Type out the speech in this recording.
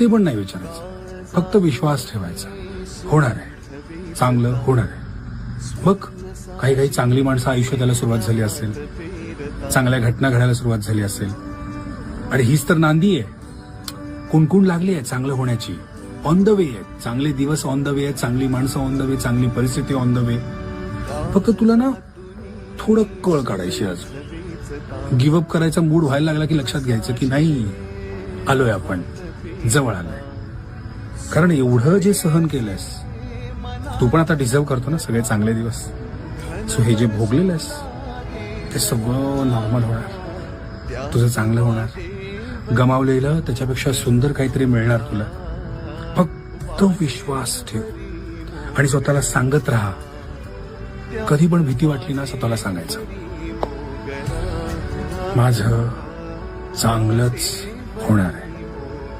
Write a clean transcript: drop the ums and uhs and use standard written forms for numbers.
ते पण नाही विचारायचं, फक्त विश्वास ठेवायचा. होणार आहे, चांगलं होणार आहे. बघ, काही काही चांगली माणसं आयुष्यात यायला सुरुवात झाली असेल, चांगल्या घटना घडायला सुरुवात झाली असेल, आणि हीच तर नांदी आहे. कुणकुण लागली आहे चांगलं होण्याची. ऑन द वे आहे, चांगले दिवस ऑन द वे आहेत, चांगली माणसं ऑन द वे, चांगली परिस्थिती ऑन द वे. फक्त तुला ना थोडं कळ काढायची. अजून गिव्हअप करायचा मूड व्हायला लागला की लक्षात घ्यायचं की नाही, आलोय आपण, जवळ आलोय. कारण एवढं जे सहन केलंयस तू पण आता डिझर्व करतो ना सगळे चांगले दिवस. सो हे जे भोगलेलं आहेस ते सगळं नॉर्मल होणार, तुझं चांगलं होणार. गमावलेलं त्याच्यापेक्षा सुंदर काहीतरी मिळणार तुला. फक्त विश्वास ठेव आणि स्वतःला सांगत राहा. कधी पण भीती वाटली ना स्वतःला सांगायचं, माझं चांगलंच होणार आहे.